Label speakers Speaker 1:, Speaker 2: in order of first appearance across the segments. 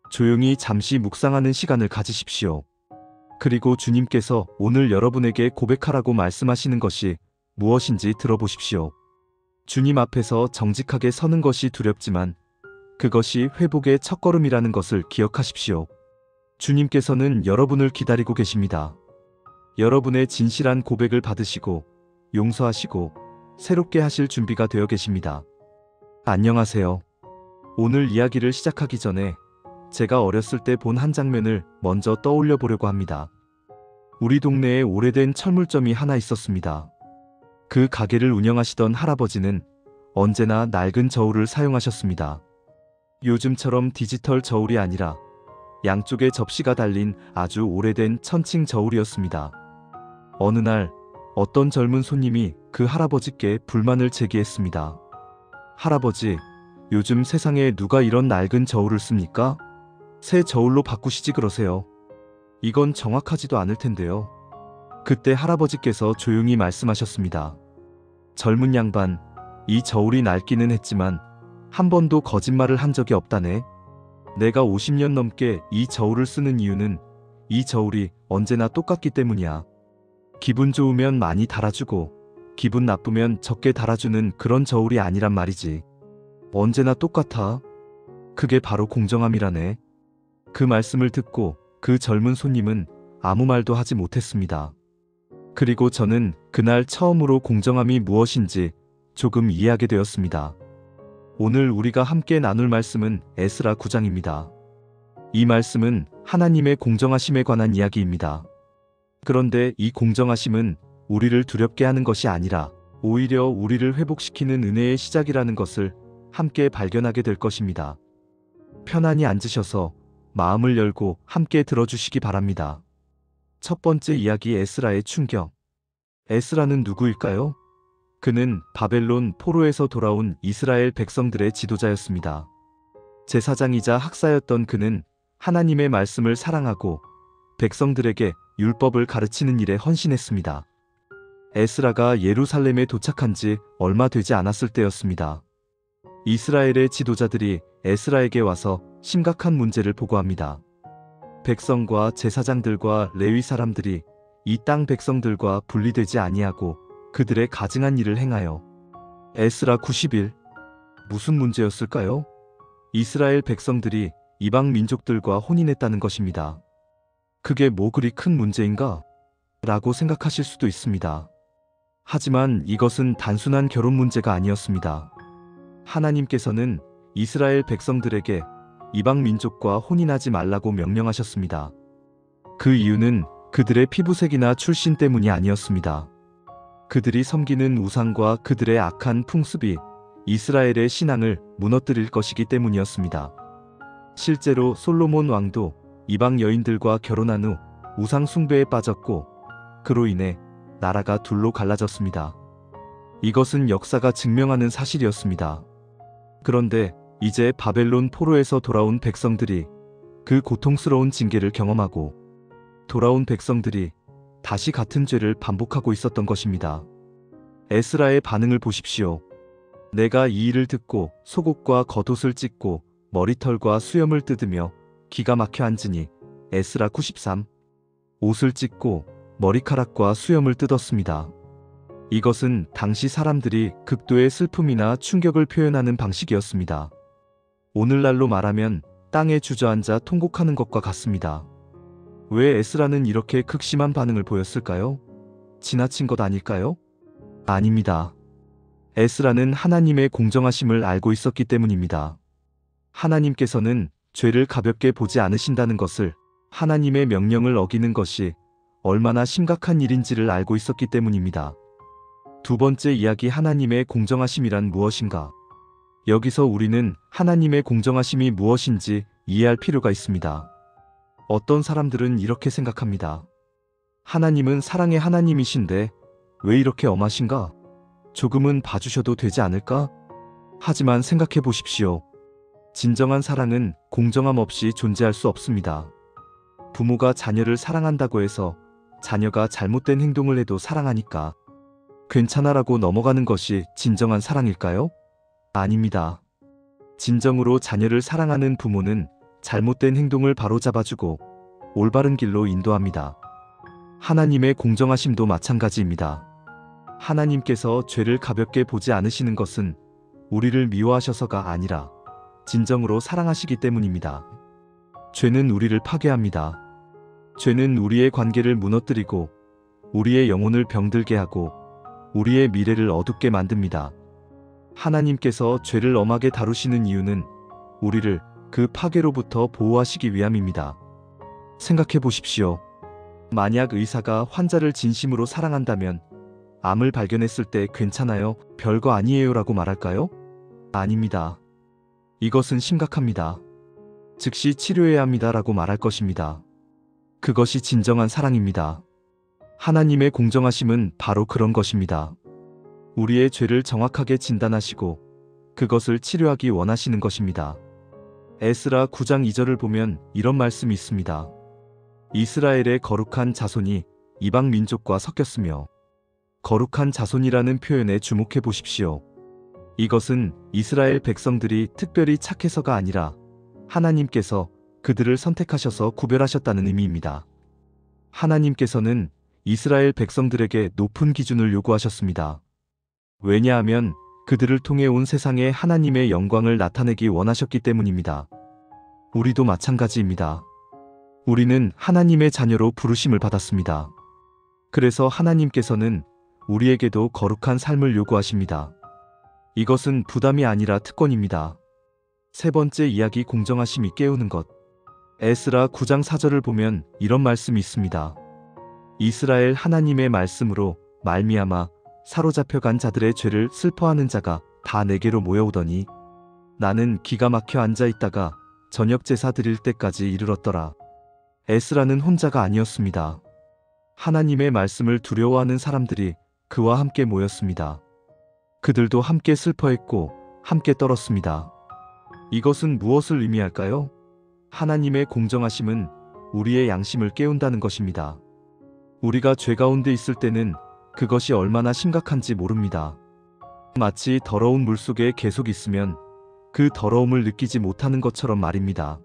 Speaker 1: 조용히 잠시 묵상하는 시간을 가지십시오. 그리고 주님께서 오늘 여러분에게 고백하라고 말씀하시는 것이 무엇인지 들어보십시오. 주님 앞에서 정직하게 서는 것이 두렵지만 그것이 회복의 첫걸음이라는 것을 기억하십시오. 주님께서는 여러분을 기다리고 계십니다. 여러분의 진실한 고백을 받으시고 용서하시고 새롭게 하실 준비가 되어 계십니다. 안녕하세요. 오늘 이야기를 시작하기 전에 제가 어렸을 때 본 한 장면을 먼저 떠올려 보려고 합니다. 우리 동네에 오래된 철물점이 하나 있었습니다. 그 가게를 운영하시던 할아버지는 언제나 낡은 저울을 사용하셨습니다. 요즘처럼 디지털 저울이 아니라 양쪽에 접시가 달린 아주 오래된 천칭 저울이었습니다. 어느 날 어떤 젊은 손님이 그 할아버지께 불만을 제기했습니다. 할아버지, 요즘 세상에 누가 이런 낡은 저울을 씁니까? 새 저울로 바꾸시지 그러세요. 이건 정확하지도 않을 텐데요. 그때 할아버지께서 조용히 말씀하셨습니다. 젊은 양반, 이 저울이 낡기는 했지만 한 번도 거짓말을 한 적이 없다네. 내가 50년 넘게 이 저울을 쓰는 이유는 이 저울이 언제나 똑같기 때문이야. 기분 좋으면 많이 달아주고 기분 나쁘면 적게 달아주는 그런 저울이 아니란 말이지. 언제나 똑같아. 그게 바로 공정함이라네. 그 말씀을 듣고 그 젊은 손님은 아무 말도 하지 못했습니다. 그리고 저는 그날 처음으로 공정함이 무엇인지 조금 이해하게 되었습니다. 오늘 우리가 함께 나눌 말씀은 에스라 9장입니다. 이 말씀은 하나님의 공정하심에 관한 이야기입니다. 그런데 이 공정하심은 우리를 두렵게 하는 것이 아니라 오히려 우리를 회복시키는 은혜의 시작이라는 것을 함께 발견하게 될 것입니다. 편안히 앉으셔서 마음을 열고 함께 들어주시기 바랍니다. 첫 번째 이야기, 에스라의 충격. 에스라는 누구일까요? 그는 바벨론 포로에서 돌아온 이스라엘 백성들의 지도자였습니다. 제사장이자 학사였던 그는 하나님의 말씀을 사랑하고 백성들에게 율법을 가르치는 일에 헌신했습니다. 에스라가 예루살렘에 도착한 지 얼마 되지 않았을 때였습니다. 이스라엘의 지도자들이 에스라에게 와서 심각한 문제를 보고합니다. 백성과 제사장들과 레위 사람들이 이 땅 백성들과 분리되지 아니하고 그들의 가증한 일을 행하여. 에스라 90일. 무슨 문제였을까요? 이스라엘 백성들이 이방 민족들과 혼인했다는 것입니다. 그게 뭐 그리 큰 문제인가? 라고 생각하실 수도 있습니다. 하지만 이것은 단순한 결혼 문제가 아니었습니다. 하나님께서는 이스라엘 백성들에게 이방 민족과 혼인하지 말라고 명령하셨습니다. 그 이유는 그들의 피부색이나 출신 때문이 아니었습니다. 그들이 섬기는 우상과 그들의 악한 풍습이 이스라엘의 신앙을 무너뜨릴 것이기 때문이었습니다. 실제로 솔로몬 왕도 이방 여인들과 결혼한 후 우상 숭배에 빠졌고 그로 인해 나라가 둘로 갈라졌습니다. 이것은 역사가 증명하는 사실이었습니다. 그런데 이제 바벨론 포로에서 돌아온 백성들이 그 고통스러운 징계를 경험하고 돌아온 백성들이 다시 같은 죄를 반복하고 있었던 것입니다. 에스라의 반응을 보십시오. 내가 이 일을 듣고 속옷과 겉옷을 찢고 머리털과 수염을 뜯으며 기가 막혀 앉으니. 에스라 93. 옷을 찢고 머리카락과 수염을 뜯었습니다. 이것은 당시 사람들이 극도의 슬픔이나 충격을 표현하는 방식이었습니다. 오늘날로 말하면 땅에 주저앉아 통곡하는 것과 같습니다. 왜 에스라는 이렇게 극심한 반응을 보였을까요? 지나친 것 아닐까요? 아닙니다. 에스라는 하나님의 공정하심을 알고 있었기 때문입니다. 하나님께서는 죄를 가볍게 보지 않으신다는 것을, 하나님의 명령을 어기는 것이 얼마나 심각한 일인지를 알고 있었기 때문입니다. 두 번째 이야기, 하나님의 공정하심이란 무엇인가? 여기서 우리는 하나님의 공정하심이 무엇인지 이해할 필요가 있습니다. 어떤 사람들은 이렇게 생각합니다. 하나님은 사랑의 하나님이신데 왜 이렇게 엄하신가? 조금은 봐주셔도 되지 않을까? 하지만 생각해 보십시오. 진정한 사랑은 공정함 없이 존재할 수 없습니다. 부모가 자녀를 사랑한다고 해서 자녀가 잘못된 행동을 해도 사랑하니까 괜찮아라고 넘어가는 것이 진정한 사랑일까요? 아닙니다. 진정으로 자녀를 사랑하는 부모는 잘못된 행동을 바로잡아주고 올바른 길로 인도합니다. 하나님의 공정하심도 마찬가지입니다. 하나님께서 죄를 가볍게 보지 않으시는 것은 우리를 미워하셔서가 아니라 진정으로 사랑하시기 때문입니다. 죄는 우리를 파괴합니다. 죄는 우리의 관계를 무너뜨리고 우리의 영혼을 병들게 하고 우리의 미래를 어둡게 만듭니다. 하나님께서 죄를 엄하게 다루시는 이유는 우리를 그 파괴로부터 보호하시기 위함입니다. 생각해 보십시오. 만약 의사가 환자를 진심으로 사랑한다면 암을 발견했을 때 괜찮아요, 별거 아니에요라고 말할까요? 아닙니다. 이것은 심각합니다. 즉시 치료해야 합니다라고 말할 것입니다. 그것이 진정한 사랑입니다. 하나님의 공정하심은 바로 그런 것입니다. 우리의 죄를 정확하게 진단하시고 그것을 치료하기 원하시는 것입니다. 에스라 9장 2절을 보면 이런 말씀이 있습니다. 이스라엘의 거룩한 자손이 이방 민족과 섞였으며, 거룩한 자손이라는 표현에 주목해 보십시오. 이것은 이스라엘 백성들이 특별히 착해서가 아니라 하나님께서 그들을 선택하셔서 구별하셨다는 의미입니다. 하나님께서는 이스라엘 백성들에게 높은 기준을 요구하셨습니다. 왜냐하면 그들을 통해 온 세상에 하나님의 영광을 나타내기 원하셨기 때문입니다. 우리도 마찬가지입니다. 우리는 하나님의 자녀로 부르심을 받았습니다. 그래서 하나님께서는 우리에게도 거룩한 삶을 요구하십니다. 이것은 부담이 아니라 특권입니다. 세 번째 이야기, 공정하심이 깨우는 것. 에스라 9장 4절을 보면 이런 말씀이 있습니다. 이스라엘 하나님의 말씀으로 말미암아 사로잡혀간 자들의 죄를 슬퍼하는 자가 다 내게로 모여오더니 나는 기가 막혀 앉아 있다가 저녁 제사 드릴 때까지 이르렀더라. 에스라는 혼자가 아니었습니다. 하나님의 말씀을 두려워하는 사람들이 그와 함께 모였습니다. 그들도 함께 슬퍼했고 함께 떨었습니다. 이것은 무엇을 의미할까요? 하나님의 공정하심은 우리의 양심을 깨운다는 것입니다. 우리가 죄 가운데 있을 때는 그것이 얼마나 심각한지 모릅니다. 마치 더러운 물 속에 계속 있으면 그 더러움을 느끼지 못하는 것처럼 말입니다.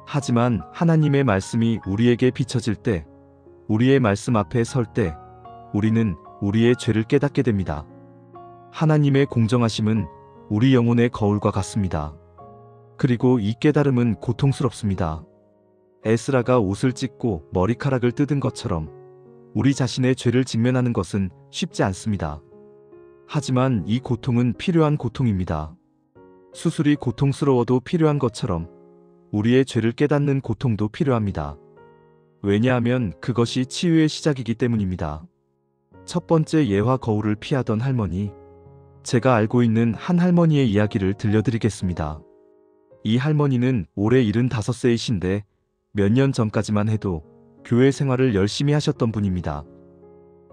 Speaker 1: 하지만 하나님의 말씀이 우리에게 비춰질 때, 우리의 말씀 앞에 설 때 우리는 우리의 죄를 깨닫게 됩니다. 하나님의 공정하심은 우리 영혼의 거울과 같습니다. 그리고 이 깨달음은 고통스럽습니다. 에스라가 옷을 찢고 머리카락을 뜯은 것처럼 우리 자신의 죄를 직면하는 것은 쉽지 않습니다. 하지만 이 고통은 필요한 고통입니다. 수술이 고통스러워도 필요한 것처럼 우리의 죄를 깨닫는 고통도 필요합니다. 왜냐하면 그것이 치유의 시작이기 때문입니다. 첫 번째 예화, 거울을 피하던 할머니. 제가 알고 있는 한 할머니의 이야기를 들려드리겠습니다. 이 할머니는 올해 75세이신데 몇 년 전까지만 해도 교회 생활을 열심히 하셨던 분입니다.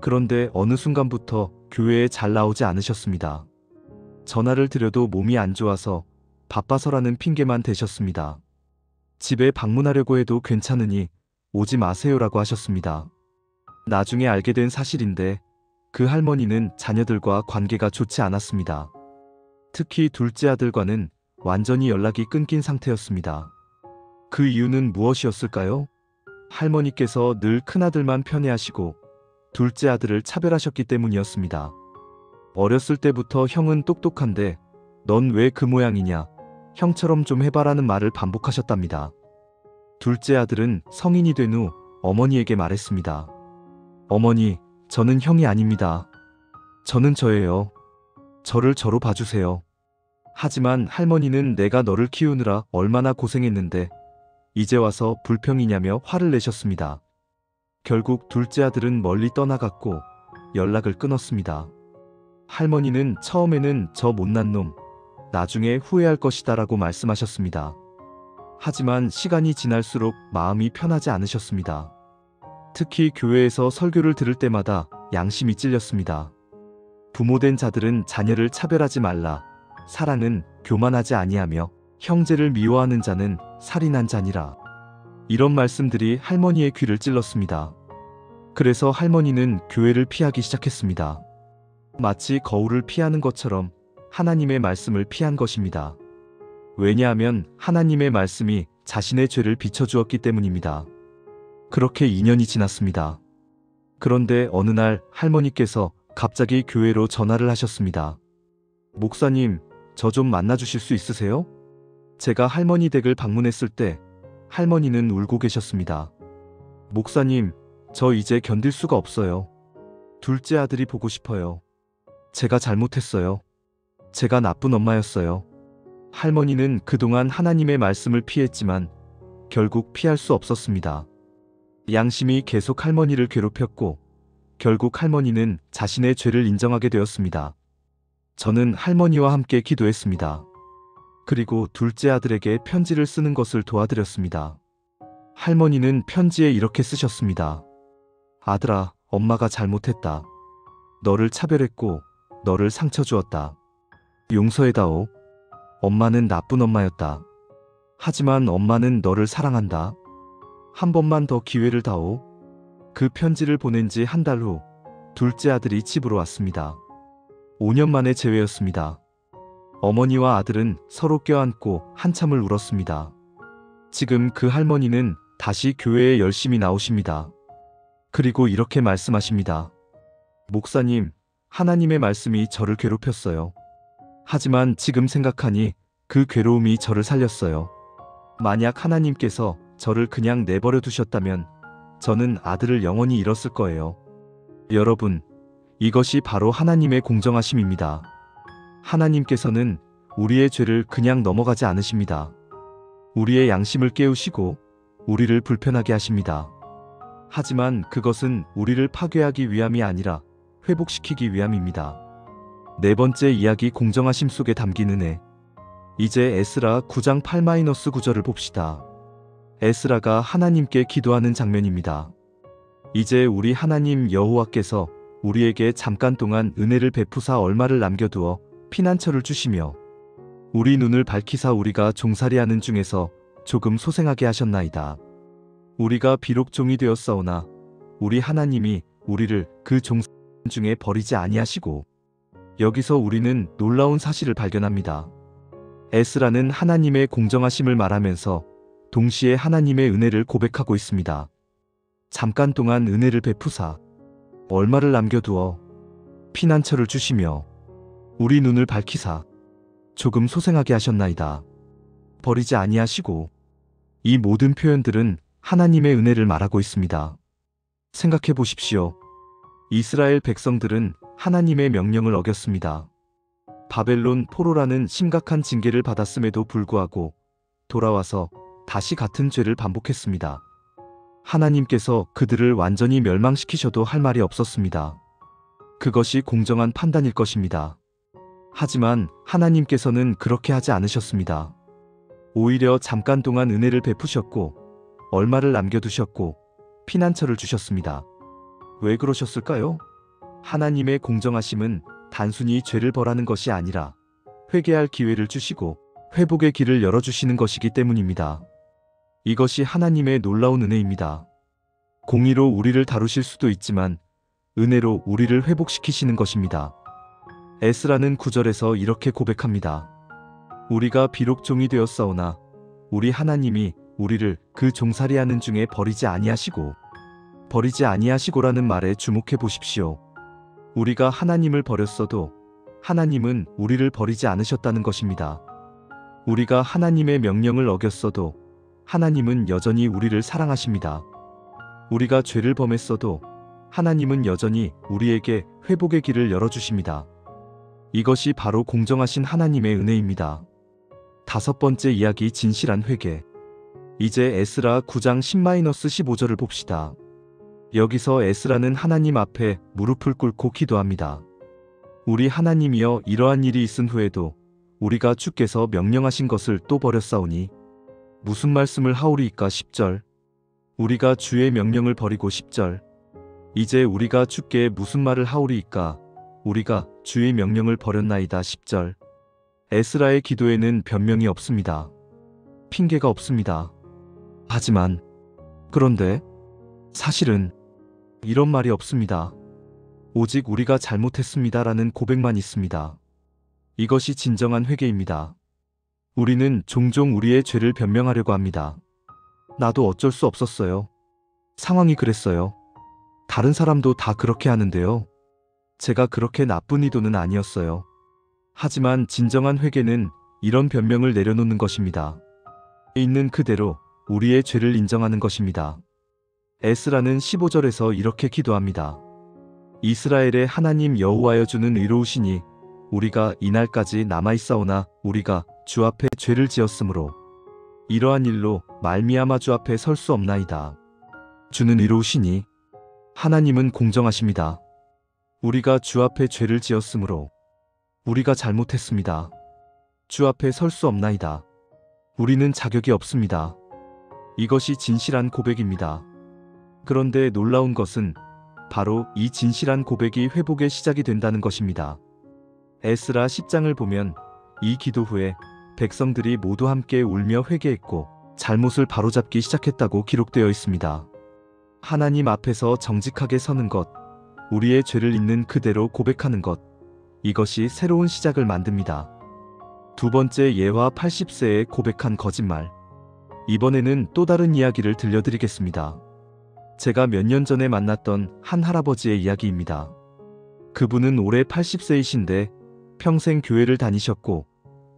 Speaker 1: 그런데 어느 순간부터 교회에 잘 나오지 않으셨습니다. 전화를 드려도 몸이 안 좋아서 바빠서라는 핑계만 대셨습니다. 집에 방문하려고 해도 괜찮으니 오지 마세요라고 하셨습니다. 나중에 알게 된 사실인데 그 할머니는 자녀들과 관계가 좋지 않았습니다. 특히 둘째 아들과는 완전히 연락이 끊긴 상태였습니다. 그 이유는 무엇이었을까요? 할머니께서 늘 큰아들만 편애하시고 둘째 아들을 차별하셨기 때문이었습니다. 어렸을 때부터 형은 똑똑한데 넌 왜 그 모양이냐, 형처럼 좀 해봐라는 말을 반복하셨답니다. 둘째 아들은 성인이 된 후 어머니에게 말했습니다. 어머니, 저는 형이 아닙니다. 저는 저예요. 저를 저로 봐주세요. 하지만 할머니는 내가 너를 키우느라 얼마나 고생했는데 이제 와서 불평이냐며 화를 내셨습니다. 결국 둘째 아들은 멀리 떠나갔고 연락을 끊었습니다. 할머니는 처음에는 저 못난 놈, 나중에 후회할 것이다 라고 말씀하셨습니다. 하지만 시간이 지날수록 마음이 편하지 않으셨습니다. 특히 교회에서 설교를 들을 때마다 양심이 찔렸습니다. 부모된 자들은 자녀를 차별하지 말라, 사랑은 교만하지 아니하며 형제를 미워하는 자는 살인한 자니라. 이런 말씀들이 할머니의 귀를 찔렀습니다. 그래서 할머니는 교회를 피하기 시작했습니다. 마치 거울을 피하는 것처럼 하나님의 말씀을 피한 것입니다. 왜냐하면 하나님의 말씀이 자신의 죄를 비춰주었기 때문입니다. 그렇게 2년이 지났습니다. 그런데 어느 날 할머니께서 갑자기 교회로 전화를 하셨습니다. 목사님, 저 좀 만나주실 수 있으세요? 제가 할머니 댁을 방문했을 때 할머니는 울고 계셨습니다. 목사님, 저 이제 견딜 수가 없어요. 둘째 아들이 보고 싶어요. 제가 잘못했어요. 제가 나쁜 엄마였어요. 할머니는 그동안 하나님의 말씀을 피했지만 결국 피할 수 없었습니다. 양심이 계속 할머니를 괴롭혔고 결국 할머니는 자신의 죄를 인정하게 되었습니다. 저는 할머니와 함께 기도했습니다. 그리고 둘째 아들에게 편지를 쓰는 것을 도와드렸습니다. 할머니는 편지에 이렇게 쓰셨습니다. 아들아, 엄마가 잘못했다. 너를 차별했고 너를 상처 주었다. 용서해다오. 엄마는 나쁜 엄마였다. 하지만 엄마는 너를 사랑한다. 한 번만 더 기회를 다오. 그 편지를 보낸 지 한 달 후 둘째 아들이 집으로 왔습니다. 5년 만의 재회였습니다. 어머니와 아들은 서로 껴안고 한참을 울었습니다. 지금 그 할머니는 다시 교회에 열심히 나오십니다. 그리고 이렇게 말씀하십니다. 목사님, 하나님의 말씀이 저를 괴롭혔어요. 하지만 지금 생각하니 그 괴로움이 저를 살렸어요. 만약 하나님께서 저를 그냥 내버려 두셨다면 저는 아들을 영원히 잃었을 거예요. 여러분, 이것이 바로 하나님의 공정하심입니다. 하나님께서는 우리의 죄를 그냥 넘어가지 않으십니다. 우리의 양심을 깨우시고 우리를 불편하게 하십니다. 하지만 그것은 우리를 파괴하기 위함이 아니라 회복시키기 위함입니다. 네 번째 이야기, 공정하심 속에 담긴 은혜. 이제 에스라 9장 8-9절을 봅시다. 에스라가 하나님께 기도하는 장면입니다. 이제 우리 하나님 여호와께서 우리에게 잠깐 동안 은혜를 베푸사 얼마를 남겨두어 피난처를 주시며 우리 눈을 밝히사 우리가 종살이하는 중에서 조금 소생하게 하셨나이다. 우리가 비록 종이 되었사오나 우리 하나님이 우리를 그 종살 중에 버리지 아니하시고, 여기서 우리는 놀라운 사실을 발견합니다. 에스라는 하나님의 공정하심을 말하면서 동시에 하나님의 은혜를 고백하고 있습니다. 잠깐 동안 은혜를 베푸사 얼마를 남겨두어 피난처를 주시며 우리 눈을 밝히사 조금 소생하게 하셨나이다. 버리지 아니하시고. 이 모든 표현들은 하나님의 은혜를 말하고 있습니다. 생각해 보십시오. 이스라엘 백성들은 하나님의 명령을 어겼습니다. 바벨론 포로라는 심각한 징계를 받았음에도 불구하고 돌아와서 다시 같은 죄를 반복했습니다. 하나님께서 그들을 완전히 멸망시키셔도 할 말이 없었습니다. 그것이 공정한 판단일 것입니다. 하지만 하나님께서는 그렇게 하지 않으셨습니다. 오히려 잠깐 동안 은혜를 베푸셨고 얼마를 남겨두셨고 피난처를 주셨습니다. 왜 그러셨을까요? 하나님의 공정하심은 단순히 죄를 벌하는 것이 아니라 회개할 기회를 주시고 회복의 길을 열어주시는 것이기 때문입니다. 이것이 하나님의 놀라운 은혜입니다. 공의로 우리를 다루실 수도 있지만 은혜로 우리를 회복시키시는 것입니다. 에스라는 9절에서 이렇게 고백합니다. 우리가 비록 종이 되었사오나 우리 하나님이 우리를 그 종살이하는 중에 버리지 아니하시고라는 말에 주목해 보십시오. 우리가 하나님을 버렸어도 하나님은 우리를 버리지 않으셨다는 것입니다. 우리가 하나님의 명령을 어겼어도 하나님은 여전히 우리를 사랑하십니다. 우리가 죄를 범했어도 하나님은 여전히 우리에게 회복의 길을 열어주십니다. 이것이 바로 공정하신 하나님의 은혜입니다. 다섯 번째 이야기, 진실한 회개. 이제 에스라 9장 10-15절을 봅시다. 여기서 에스라는 하나님 앞에 무릎을 꿇고 기도합니다. 우리 하나님이여, 이러한 일이 있은 후에도 우리가 주께서 명령하신 것을 또 버렸사오니 무슨 말씀을 하오리이까. 10절. 우리가 주의 명령을 버리고. 10절. 이제 우리가 주께 무슨 말을 하오리이까. 우리가 주의 명령을 버렸나이다. 10절. 에스라의 기도에는 변명이 없습니다. 핑계가 없습니다. 하지만 그런데 사실은 이런 말이 없습니다. 오직 우리가 잘못했습니다라는 고백만 있습니다. 이것이 진정한 회개입니다. 우리는 종종 우리의 죄를 변명하려고 합니다. 나도 어쩔 수 없었어요. 상황이 그랬어요. 다른 사람도 다 그렇게 하는데요. 제가 그렇게 나쁜 의도는 아니었어요. 하지만 진정한 회개는 이런 변명을 내려놓는 것입니다. 있는 그대로 우리의 죄를 인정하는 것입니다. 에스라는 15절에서 이렇게 기도합니다. 이스라엘의 하나님 여호와여, 주는 의로우시니 우리가 이날까지 남아있사오나 우리가 주 앞에 죄를 지었으므로 이러한 일로 말미암아 주 앞에 설 수 없나이다. 주는 의로우시니 하나님은 공정하십니다. 우리가 주 앞에 죄를 지었으므로 우리가 잘못했습니다. 주 앞에 설 수 없나이다. 우리는 자격이 없습니다. 이것이 진실한 고백입니다. 그런데 놀라운 것은 바로 이 진실한 고백이 회복의 시작이 된다는 것입니다. 에스라 10장을 보면 이 기도 후에 백성들이 모두 함께 울며 회개했고 잘못을 바로잡기 시작했다고 기록되어 있습니다. 하나님 앞에서 정직하게 서는 것, 우리의 죄를 있는 그대로 고백하는 것, 이것이 새로운 시작을 만듭니다. 두 번째 예화 80세에 고백한 거짓말. 이번에는 또 다른 이야기를 들려드리겠습니다. 제가 몇 년 전에 만났던 한 할아버지의 이야기입니다. 그분은 올해 80세이신데 평생 교회를 다니셨고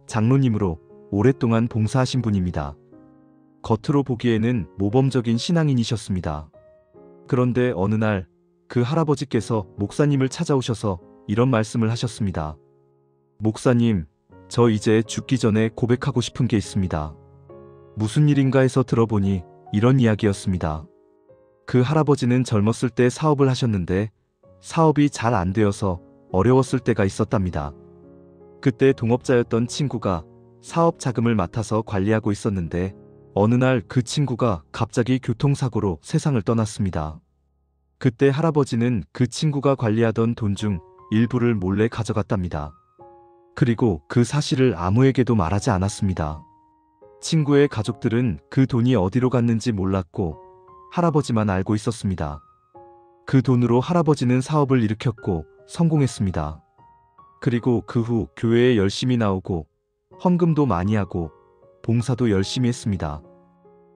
Speaker 1: 장로님으로 오랫동안 봉사하신 분입니다. 겉으로 보기에는 모범적인 신앙인이셨습니다. 그런데 어느 날 그 할아버지께서 목사님을 찾아오셔서 이런 말씀을 하셨습니다. 목사님, 저 이제 죽기 전에 고백하고 싶은 게 있습니다. 무슨 일인가 해서 들어보니 이런 이야기였습니다. 그 할아버지는 젊었을 때 사업을 하셨는데 사업이 잘 안 되어서 어려웠을 때가 있었답니다. 그때 동업자였던 친구가 사업 자금을 맡아서 관리하고 있었는데 어느 날 그 친구가 갑자기 교통사고로 세상을 떠났습니다. 그때 할아버지는 그 친구가 관리하던 돈 중 일부를 몰래 가져갔답니다. 그리고 그 사실을 아무에게도 말하지 않았습니다. 친구의 가족들은 그 돈이 어디로 갔는지 몰랐고 할아버지만 알고 있었습니다. 그 돈으로 할아버지는 사업을 일으켰고 성공했습니다. 그리고 그 후 교회에 열심히 나오고 헌금도 많이 하고 봉사도 열심히 했습니다.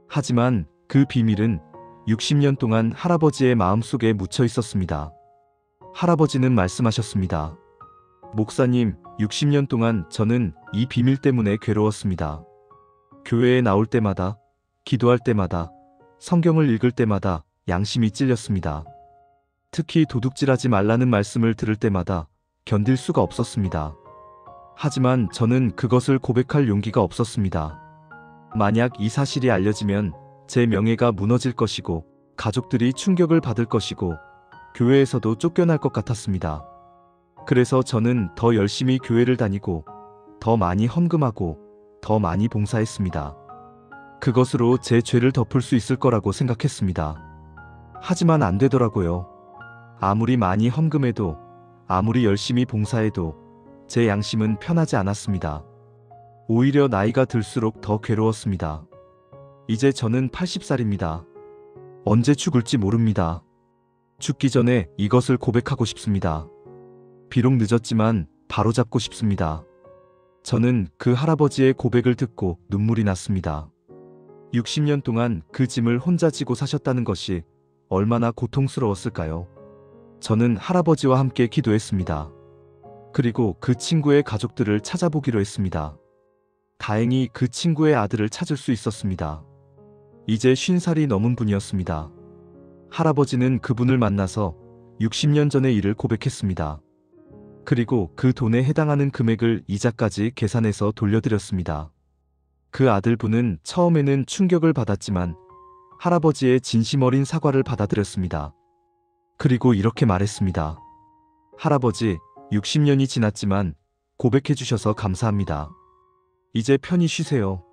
Speaker 1: 하지만 그 비밀은 60년 동안 할아버지의 마음속에 묻혀 있었습니다. 할아버지는 말씀하셨습니다. 목사님, 60년 동안 저는 이 비밀 때문에 괴로웠습니다. 교회에 나올 때마다, 기도할 때마다, 성경을 읽을 때마다 양심이 찔렸습니다. 특히 도둑질하지 말라는 말씀을 들을 때마다 견딜 수가 없었습니다. 하지만 저는 그것을 고백할 용기가 없었습니다. 만약 이 사실이 알려지면 제 명예가 무너질 것이고 가족들이 충격을 받을 것이고 교회에서도 쫓겨날 것 같았습니다. 그래서 저는 더 열심히 교회를 다니고 더 많이 헌금하고 더 많이 봉사했습니다. 그것으로 제 죄를 덮을 수 있을 거라고 생각했습니다. 하지만 안 되더라고요. 아무리 많이 헌금해도 아무리 열심히 봉사해도 제 양심은 편하지 않았습니다. 오히려 나이가 들수록 더 괴로웠습니다. 이제 저는 80살입니다. 언제 죽을지 모릅니다. 죽기 전에 이것을 고백하고 싶습니다. 비록 늦었지만 바로잡고 싶습니다. 저는 그 할아버지의 고백을 듣고 눈물이 났습니다. 60년 동안 그 짐을 혼자 지고 사셨다는 것이 얼마나 고통스러웠을까요? 저는 할아버지와 함께 기도했습니다. 그리고 그 친구의 가족들을 찾아보기로 했습니다. 다행히 그 친구의 아들을 찾을 수 있었습니다. 이제 50살이 넘은 분이었습니다. 할아버지는 그분을 만나서 60년 전의 일을 고백했습니다. 그리고 그 돈에 해당하는 금액을 이자까지 계산해서 돌려드렸습니다. 그 아들분은 처음에는 충격을 받았지만 할아버지의 진심 어린 사과를 받아들였습니다. 그리고 이렇게 말했습니다. 할아버지, 60년이 지났지만 고백해 주셔서 감사합니다. 이제 편히 쉬세요.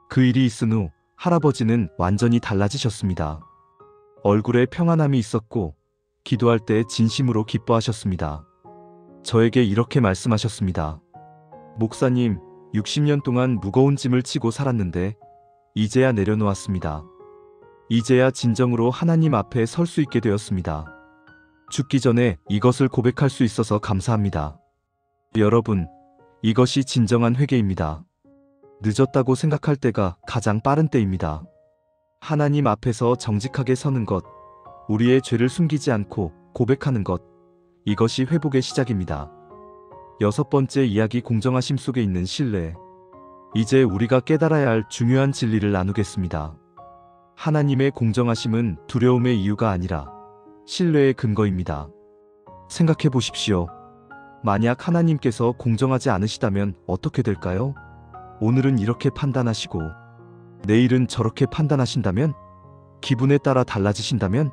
Speaker 1: 그 일이 있은 후 할아버지는 완전히 달라지셨습니다. 얼굴에 평안함이 있었고 기도할 때 진심으로 기뻐하셨습니다. 저에게 이렇게 말씀하셨습니다. 목사님, 60년 동안 무거운 짐을 지고 살았는데 이제야 내려놓았습니다. 이제야 진정으로 하나님 앞에 설 수 있게 되었습니다. 죽기 전에 이것을 고백할 수 있어서 감사합니다. 여러분, 이것이 진정한 회개입니다. 늦었다고 생각할 때가 가장 빠른 때입니다. 하나님 앞에서 정직하게 서는 것, 우리의 죄를 숨기지 않고 고백하는 것, 이것이 회복의 시작입니다. 여섯 번째 이야기, 공정하심 속에 있는 신뢰. 이제 우리가 깨달아야 할 중요한 진리를 나누겠습니다. 하나님의 공정하심은 두려움의 이유가 아니라 신뢰의 근거입니다. 생각해 보십시오. 만약 하나님께서 공정하지 않으시다면 어떻게 될까요? 오늘은 이렇게 판단하시고 내일은 저렇게 판단하신다면, 기분에 따라 달라지신다면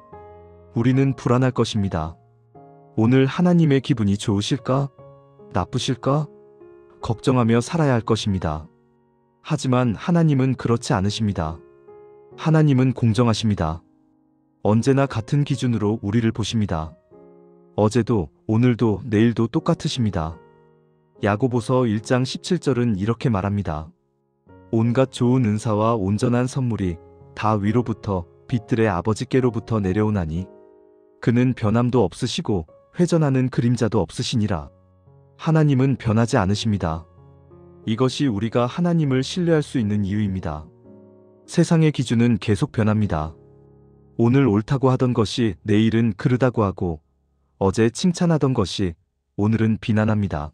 Speaker 1: 우리는 불안할 것입니다. 오늘 하나님의 기분이 좋으실까? 나쁘실까? 걱정하며 살아야 할 것입니다. 하지만 하나님은 그렇지 않으십니다. 하나님은 공정하십니다. 언제나 같은 기준으로 우리를 보십니다. 어제도 오늘도 내일도 똑같으십니다. 야고보서 1장 17절은 이렇게 말합니다. 온갖 좋은 은사와 온전한 선물이 다 위로부터 빛들의 아버지께로부터 내려오나니 그는 변함도 없으시고 회전하는 그림자도 없으시니라. 하나님은 변하지 않으십니다. 이것이 우리가 하나님을 신뢰할 수 있는 이유입니다. 세상의 기준은 계속 변합니다. 오늘 옳다고 하던 것이 내일은 그르다고 하고, 어제 칭찬하던 것이 오늘은 비난합니다.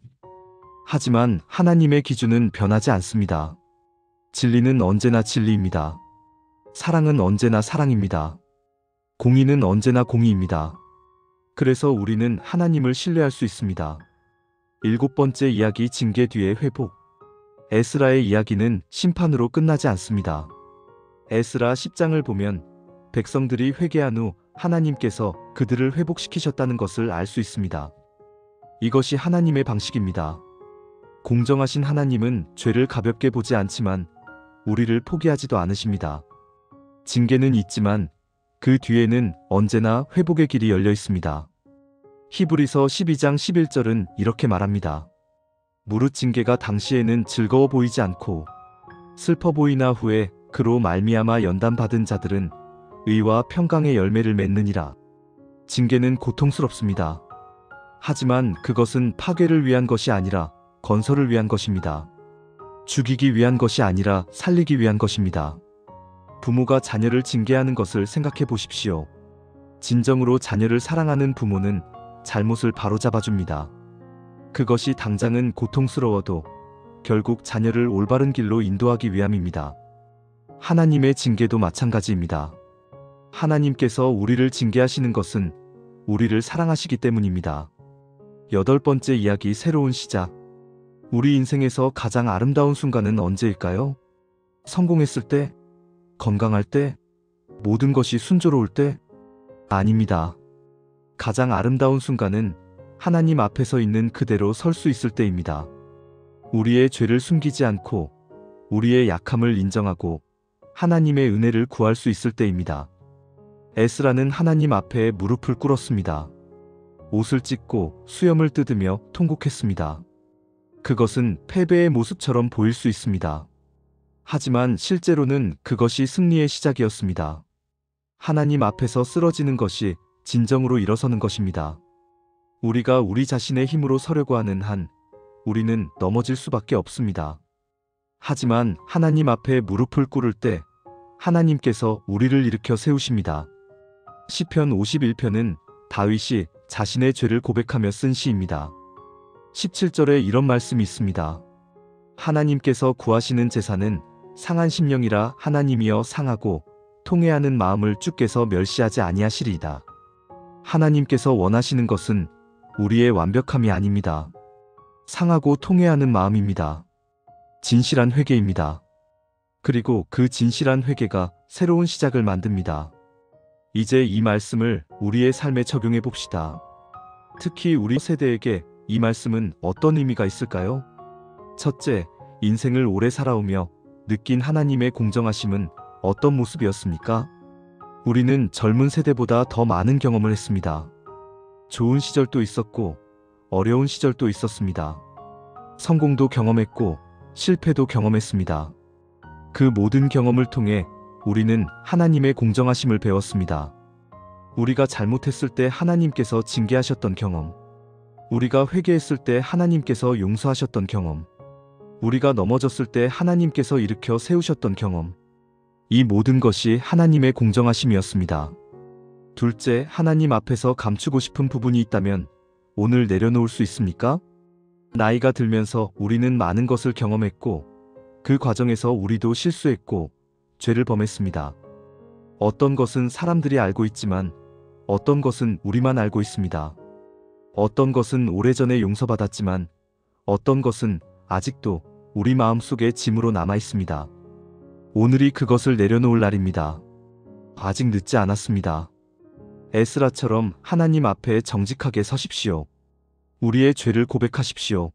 Speaker 1: 하지만 하나님의 기준은 변하지 않습니다. 진리는 언제나 진리입니다. 사랑은 언제나 사랑입니다. 공의는 언제나 공의입니다. 그래서 우리는 하나님을 신뢰할 수 있습니다. 일곱 번째 이야기, 징계 뒤의 회복. 에스라의 이야기는 심판으로 끝나지 않습니다. 에스라 10장을 보면 백성들이 회개한 후 하나님께서 그들을 회복시키셨다는 것을 알 수 있습니다. 이것이 하나님의 방식입니다. 공정하신 하나님은 죄를 가볍게 보지 않지만 우리를 포기하지도 않으십니다. 징계는 있지만 그 뒤에는 언제나 회복의 길이 열려 있습니다. 히브리서 12장 11절은 이렇게 말합니다. 무릇 징계가 당시에는 즐거워 보이지 않고 슬퍼 보이나 후에 그로 말미암아 연단받은 자들은 의와 평강의 열매를 맺느니라. 징계는 고통스럽습니다. 하지만 그것은 파괴를 위한 것이 아니라 건설을 위한 것입니다. 죽이기 위한 것이 아니라 살리기 위한 것입니다. 부모가 자녀를 징계하는 것을 생각해 보십시오. 진정으로 자녀를 사랑하는 부모는 잘못을 바로잡아줍니다. 그것이 당장은 고통스러워도 결국 자녀를 올바른 길로 인도하기 위함입니다. 하나님의 징계도 마찬가지입니다. 하나님께서 우리를 징계하시는 것은 우리를 사랑하시기 때문입니다. 여덟 번째 이야기, 새로운 시작. 우리 인생에서 가장 아름다운 순간은 언제일까요? 성공했을 때? 건강할 때? 모든 것이 순조로울 때? 아닙니다. 가장 아름다운 순간은 하나님 앞에서 있는 그대로 설 수 있을 때입니다. 우리의 죄를 숨기지 않고 우리의 약함을 인정하고 하나님의 은혜를 구할 수 있을 때입니다. 에스라는 하나님 앞에 무릎을 꿇었습니다. 옷을 찢고 수염을 뜯으며 통곡했습니다. 그것은 패배의 모습처럼 보일 수 있습니다. 하지만 실제로는 그것이 승리의 시작이었습니다. 하나님 앞에서 쓰러지는 것이 진정으로 일어서는 것입니다. 우리가 우리 자신의 힘으로 서려고 하는 한 우리는 넘어질 수밖에 없습니다. 하지만 하나님 앞에 무릎을 꿇을 때 하나님께서 우리를 일으켜 세우십니다. 시편 51편은 다윗이 자신의 죄를 고백하며 쓴 시입니다. 17절에 이런 말씀이 있습니다. 하나님께서 구하시는 제사는 상한 심령이라 하나님이여 상하고 통회하는 마음을 주께서 멸시하지 아니하시리이다. 하나님께서 원하시는 것은 우리의 완벽함이 아닙니다. 상하고 통회하는 마음입니다. 진실한 회개입니다. 그리고 그 진실한 회개가 새로운 시작을 만듭니다. 이제 이 말씀을 우리의 삶에 적용해 봅시다. 특히 우리 세대에게 이 말씀은 어떤 의미가 있을까요? 첫째, 인생을 오래 살아오며 느낀 하나님의 공정하심은 어떤 모습이었습니까? 우리는 젊은 세대보다 더 많은 경험을 했습니다. 좋은 시절도 있었고 어려운 시절도 있었습니다. 성공도 경험했고 실패도 경험했습니다. 그 모든 경험을 통해 우리는 하나님의 공정하심을 배웠습니다. 우리가 잘못했을 때 하나님께서 징계하셨던 경험, 우리가 회개했을 때 하나님께서 용서하셨던 경험, 우리가 넘어졌을 때 하나님께서 일으켜 세우셨던 경험. 이 모든 것이 하나님의 공정하심이었습니다. 둘째, 하나님 앞에서 감추고 싶은 부분이 있다면 오늘 내려놓을 수 있습니까? 나이가 들면서 우리는 많은 것을 경험했고 그 과정에서 우리도 실수했고 죄를 범했습니다. 어떤 것은 사람들이 알고 있지만 어떤 것은 우리만 알고 있습니다. 어떤 것은 오래전에 용서받았지만 어떤 것은 아직도 우리 마음속에 짐으로 남아 있습니다. 오늘이 그것을 내려놓을 날입니다. 아직 늦지 않았습니다. 에스라처럼 하나님 앞에 정직하게 서십시오. 우리의 죄를 고백하십시오.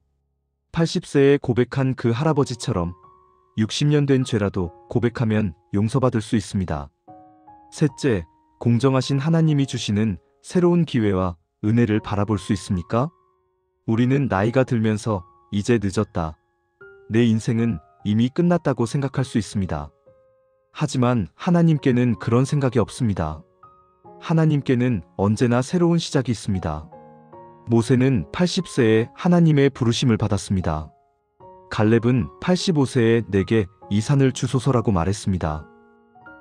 Speaker 1: 80세에 고백한 그 할아버지처럼 60년 된 죄라도 고백하면 용서받을 수 있습니다. 셋째, 공정하신 하나님이 주시는 새로운 기회와 은혜를 바라볼 수 있습니까? 우리는 나이가 들면서 이제 늦었다. 내 인생은 이미 끝났다고 생각할 수 있습니다. 하지만 하나님께는 그런 생각이 없습니다. 하나님께는 언제나 새로운 시작이 있습니다. 모세는 80세에 하나님의 부르심을 받았습니다. 갈렙은 85세에 내게 이 산을 주소서라고 말했습니다.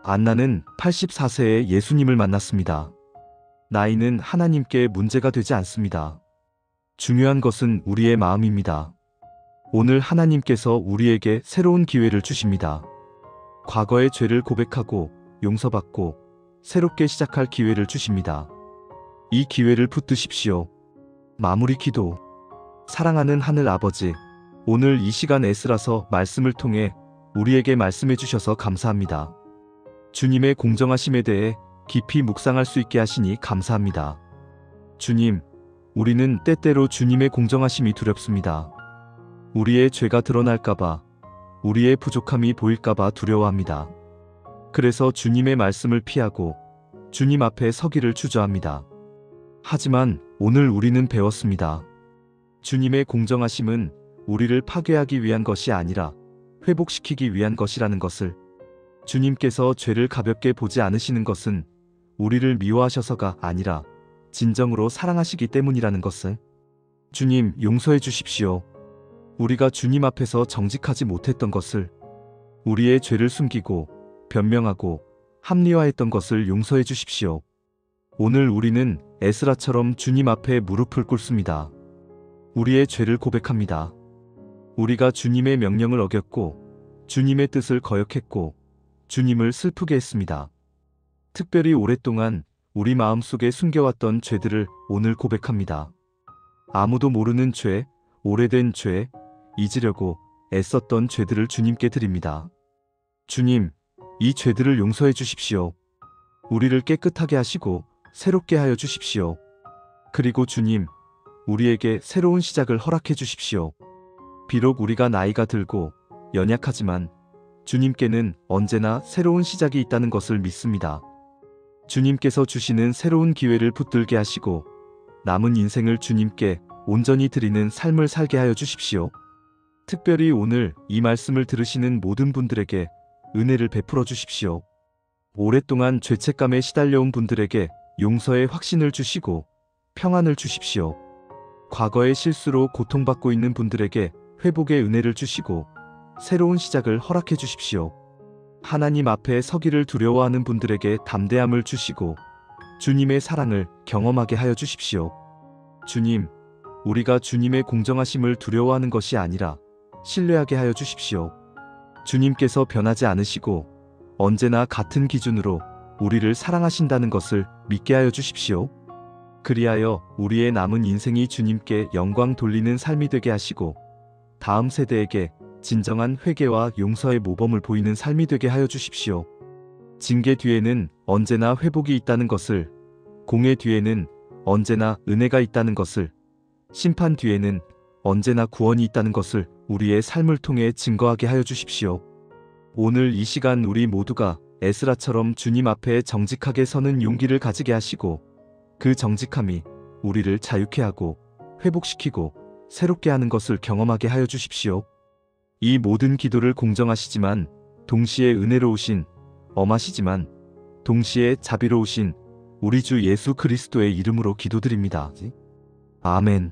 Speaker 1: 안나는 84세에 예수님을 만났습니다. 나이는 하나님께 문제가 되지 않습니다. 중요한 것은 우리의 마음입니다. 오늘 하나님께서 우리에게 새로운 기회를 주십니다. 과거의 죄를 고백하고 용서받고 새롭게 시작할 기회를 주십니다. 이 기회를 붙드십시오. 마무리 기도. 사랑하는 하늘 아버지, 오늘 이 시간 에스라서 말씀을 통해 우리에게 말씀해 주셔서 감사합니다. 주님의 공정하심에 대해 깊이 묵상할 수 있게 하시니 감사합니다. 주님, 우리는 때때로 주님의 공정하심이 두렵습니다. 우리의 죄가 드러날까봐, 우리의 부족함이 보일까봐 두려워합니다. 그래서 주님의 말씀을 피하고 주님 앞에 서기를 주저합니다. 하지만 오늘 우리는 배웠습니다. 주님의 공정하심은 우리를 파괴하기 위한 것이 아니라 회복시키기 위한 것이라는 것을, 주님께서 죄를 가볍게 보지 않으시는 것은 우리를 미워하셔서가 아니라 진정으로 사랑하시기 때문이라는 것을, 주님 용서해 주십시오. 우리가 주님 앞에서 정직하지 못했던 것을, 우리의 죄를 숨기고 변명하고 합리화했던 것을 용서해 주십시오. 오늘 우리는 에스라처럼 주님 앞에 무릎을 꿇습니다. 우리의 죄를 고백합니다. 우리가 주님의 명령을 어겼고 주님의 뜻을 거역했고 주님을 슬프게 했습니다. 특별히 오랫동안 우리 마음속에 숨겨왔던 죄들을 오늘 고백합니다. 아무도 모르는 죄, 오래된 죄, 잊으려고 애썼던 죄들을 주님께 드립니다. 주님, 이 죄들을 용서해 주십시오. 우리를 깨끗하게 하시고 새롭게 하여 주십시오. 그리고 주님, 우리에게 새로운 시작을 허락해 주십시오. 비록 우리가 나이가 들고 연약하지만 주님께는 언제나 새로운 시작이 있다는 것을 믿습니다. 주님께서 주시는 새로운 기회를 붙들게 하시고 남은 인생을 주님께 온전히 드리는 삶을 살게 하여 주십시오. 특별히 오늘 이 말씀을 들으시는 모든 분들에게 은혜를 베풀어 주십시오. 오랫동안 죄책감에 시달려온 분들에게 용서의 확신을 주시고 평안을 주십시오. 과거의 실수로 고통받고 있는 분들에게 회복의 은혜를 주시고 새로운 시작을 허락해 주십시오. 하나님 앞에 서기를 두려워하는 분들에게 담대함을 주시고 주님의 사랑을 경험하게 하여 주십시오. 주님, 우리가 주님의 공정하심을 두려워하는 것이 아니라 신뢰하게 하여 주십시오. 주님께서 변하지 않으시고 언제나 같은 기준으로 우리를 사랑하신다는 것을 믿게 하여 주십시오. 그리하여 우리의 남은 인생이 주님께 영광 돌리는 삶이 되게 하시고 다음 세대에게 진정한 회개와 용서의 모범을 보이는 삶이 되게 하여 주십시오. 징계 뒤에는 언제나 회복이 있다는 것을, 공의 뒤에는 언제나 은혜가 있다는 것을, 심판 뒤에는 언제나 구원이 있다는 것을 우리의 삶을 통해 증거하게 하여 주십시오. 오늘 이 시간 우리 모두가 에스라처럼 주님 앞에 정직하게 서는 용기를 가지게 하시고 그 정직함이 우리를 자유케 하고 회복시키고 새롭게 하는 것을 경험하게 하여 주십시오. 이 모든 기도를 공정하시지만 동시에 은혜로우신, 엄하시지만 동시에 자비로우신 우리 주 예수 그리스도의 이름으로 기도드립니다. 아멘.